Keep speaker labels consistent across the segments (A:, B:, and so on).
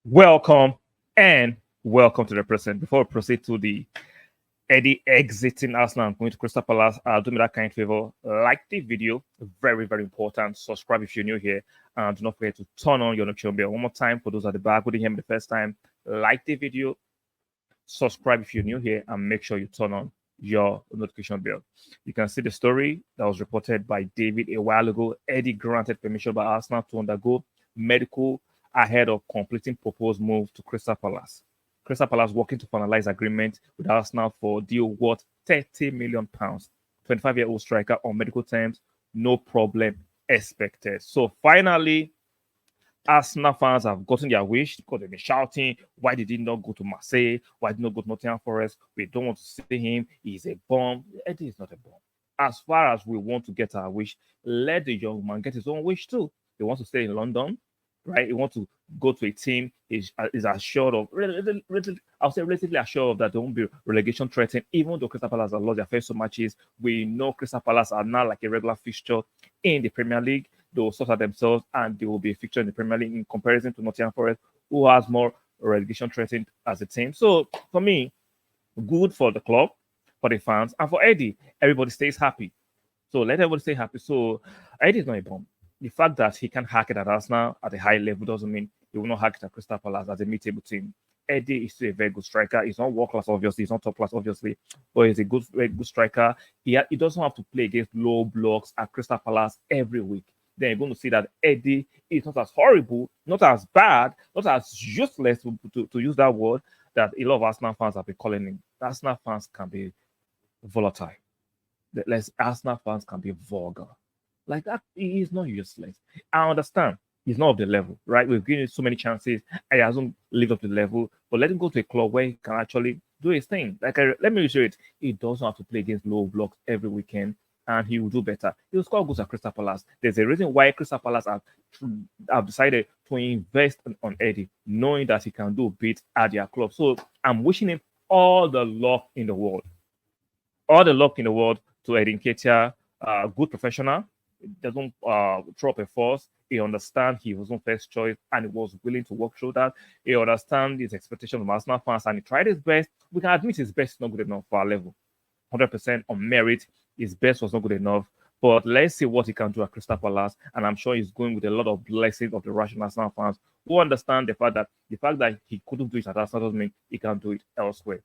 A: Welcome and welcome to the present. Before we proceed to the Eddie exiting Arsenal and going to Crystal Palace, do me that kind favor. Like the video, very, very important. Subscribe if you're new here. And do not forget to turn on your notification bell. One more time for those at the back who didn't hear me the first time. Like the video, subscribe if you're new here, and make sure you turn on your notification bell. You can see the story that was reported by David a while ago. Eddie granted permission by Arsenal to undergo medical ahead of completing proposed move to Crystal Palace. Crystal Palace working to finalize agreement with Arsenal for a deal worth £30 million. 25-year-old striker on medical terms, no problem expected. So finally, Arsenal fans have gotten their wish because they've been shouting, why did he not go to Marseille? Why did he not go to Nottingham Forest? We don't want to see him. He's a bomb. Eddie is not a bomb. As far as we want to get our wish, let the young man get his own wish too. He wants to stay in London, right? He wants to go to a team is assured of, I'll say relatively assured of that there won't be relegation threatened, even though Crystal Palace have lost their first two matches. We know Crystal Palace are now like a regular fixture in the Premier League. They will sort out themselves and they will be a fixture in the Premier League in comparison to Nottingham Forest, who has more relegation threatened as a team. So for me, good for the club, for the fans, and for Eddie. Everybody stays happy. So let everybody stay happy. So Eddie is not a bomb. The fact that he can hack it at Arsenal at a high level doesn't mean he will not hack it at Crystal Palace as a mid-table team. Eddie is still a very good striker. He's not world class, obviously. He's not top class, obviously, but he's a very good striker. He doesn't have to play against low blocks at Crystal Palace every week. Then you're going to see that Eddie is not as horrible, not as bad, not as useless, to use that word, that a lot of Arsenal fans have been calling him. Arsenal fans can be volatile. Arsenal fans can be vulgar. Like that, he is not useless. I understand he's not of the level, right? We've given him so many chances. He hasn't lived up to the level, but let him go to a club where he can actually do his thing. Let me reiterate, he doesn't have to play against low blocks every weekend, and he will do better. He will score goals at Crystal Palace. There's a reason why Crystal Palace have decided to invest on Eddie, knowing that he can do a bit at their club. So I'm wishing him all the luck in the world. All the luck in the world to Eddie Nketiah, good professional. Doesn't throw up a force. He understands he wasn't first choice and he was willing to work through that. He understands his expectations of Arsenal fans and he tried his best. We can admit his best is not good enough for our level. 100% on merit, his best was not good enough. But let's see what he can do at Crystal Palace. And I'm sure he's going with a lot of blessings of the Russian Arsenal fans who understand the fact that he couldn't do it at Arsenal doesn't mean he can't do it elsewhere.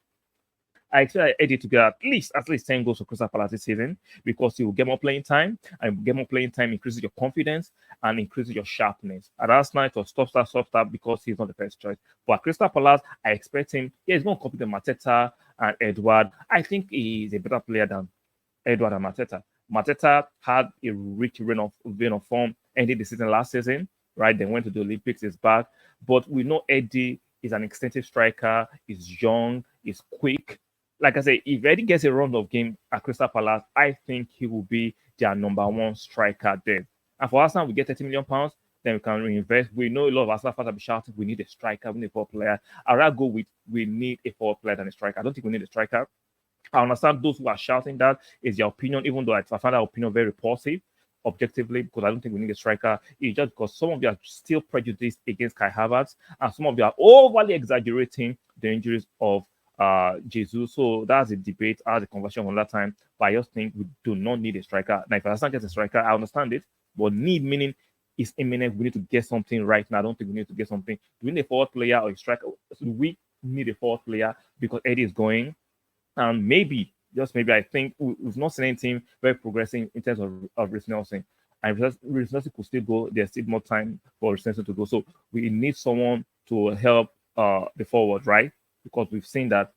A: I expect Eddie to get at least 10 goals for Crystal Palace this season because he will get more playing time, and get more playing time increases your confidence and increases your sharpness. At Arsenal, it was stop because he's not the first choice. But at Crystal Palace, I expect him. Yeah, he's going to compete with Mateta and Edward. I think he's a better player than Edward and Mateta. Mateta had a rich vein of form ended the season last season, right? Then went to the Olympics, is back. But we know Eddie is an extensive striker, he's young, he's quick. Like I say, if Eddie gets a run of game at Crystal Palace, I think he will be their number one striker there. And for Arsenal, we get £30 million, then we can reinvest. We know a lot of Arsenal fans have been shouting, we need a striker, we need a forward player. I'd rather go with we need a forward player than a striker. I don't think we need a striker. I understand those who are shouting that is their opinion, even though I find that opinion very repulsive, objectively, because I don't think we need a striker. It's just because some of you are still prejudiced against Kai Havertz, and some of you are overly exaggerating the injuries of Jesus. So that's a debate, that's a conversation on that time. But I just think we do not need a striker. Now, if Arsenal gets a striker, I understand it. But need meaning is imminent. We need to get something right now. I don't think we need to get something. Do we need a forward player or a striker? So we need a forward player because Eddie is going. And maybe, just maybe, I think we've not seen anything very progressing in terms of Reece Nelson. And Reece Nelson could still go. There's still more time for Reece Nelson to go. So we need someone to help the forward, right? Because we've seen that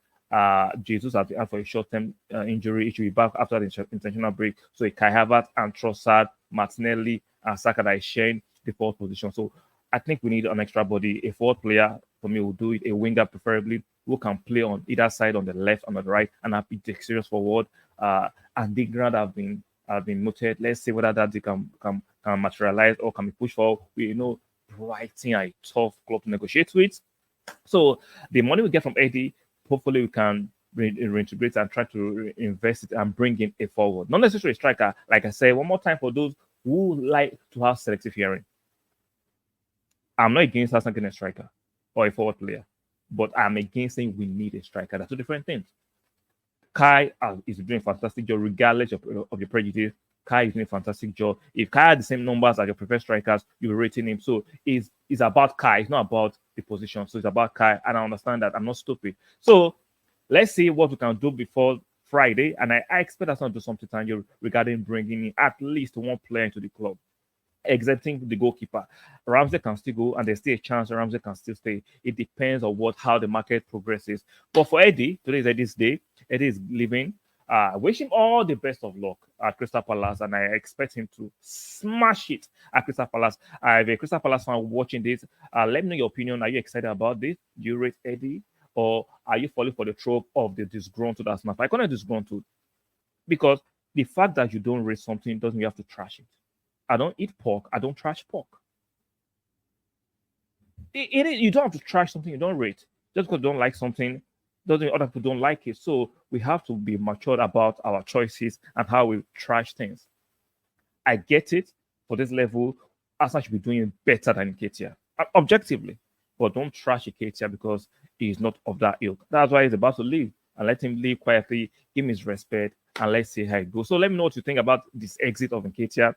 A: Jesus has been out for a short-term injury. He should be back after the intentional break. So Kai Havertz and Trossard, Martinelli, and Saka that is sharing the fourth position. So I think we need an extra body. A fourth player, for me, will do it. A winger, preferably, who can play on either side, on the left, on the right, and have been dexterous forward. And the ground have been noted. Let's see whether that they can materialize or can be pushed forward. We know Brighton are a tough club to negotiate with. So the money we get from Eddie, hopefully we can reintegrate and try to invest it and bring in a forward. Not necessarily a striker. Like I said, one more time for those who like to have selective hearing. I'm not against us not getting a striker. or a forward player. But I'm against saying we need a striker. That's two different things. Kai is doing a fantastic job, regardless of your prejudice. Kai is doing a fantastic job. If Kai had the same numbers as your preferred strikers, you'll be rating him. So it's about Kai. It's not about the position. So it's about Kai. And I understand that. I'm not stupid. So let's see what we can do before Friday. And I expect us to do something tangible regarding bringing in at least one player into the club, exempting the goalkeeper. Ramsey can still go, and there's still a chance Ramsey can still stay. It depends on how the market progresses. But for Eddie, today is Eddie's day. Eddie is leaving. I wish him all the best of luck at Crystal Palace, and I expect him to smash it at Crystal Palace. I have a Crystal Palace fan watching this. Let me know your opinion. Are you excited about this? Do you rate Eddie, or are you falling for the trope of the disgruntled Arsenal? I call it disgruntled because the fact that you don't rate something doesn't mean you have to trash it. I don't eat pork. I don't trash pork. You don't have to trash something you don't rate. Just because you don't like something doesn't mean other people don't like it. So we have to be mature about our choices and how we trash things. I get it. For this level, Arsenal should be doing better than Nketiah, objectively. But don't trash Nketiah because he's not of that ilk. That's why he's about to leave. And let him leave quietly, give him his respect, and let's see how it goes. So let me know what you think about this exit of Nketiah.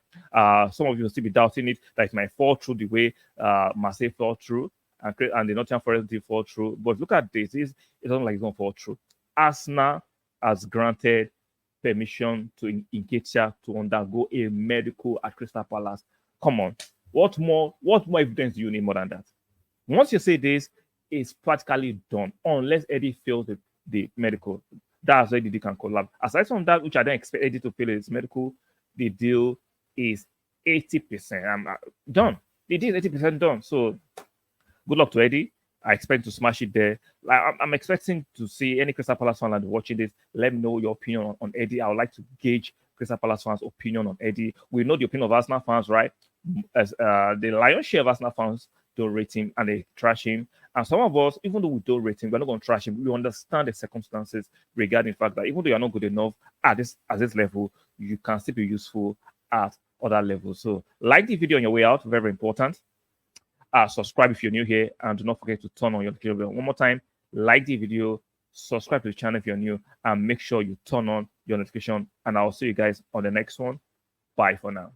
A: Some of you will still be doubting it, that it might fall through the way Marseille fell through and the Nottingham Forest did fall through. But look at this. It doesn't like it's going to fall through. Arsenal has granted permission to Nketiah to undergo a medical at Crystal Palace. Come on. What more evidence do you need more than that? Once you say this, it's practically done, unless Eddie fails the medical. That's why the deal can collapse. Aside from that, which I don't expect Eddie to fail his medical, the deal is 80%. I'm done. The deal is 80% done. So good luck to Eddie. I expect to smash it there. I'm expecting to see any Crystal Palace fan watching this. Let me know your opinion on Eddie. I would like to gauge Crystal Palace fans' opinion on Eddie. We know the opinion of Arsenal fans, right? As the lion's share of Arsenal fans don't rate him and they trash him. And some of us, even though we don't rate him, we're not going to trash him. We understand the circumstances regarding the fact that even though you're not good enough at this level, you can still be useful at other levels. So like the video on your way out, very important. Subscribe if you're new here, and do not forget to turn on your notification bell. One more time, like the video, subscribe to the channel if you're new, and make sure you turn on your notification. And I'll see you guys on the next one. Bye for now.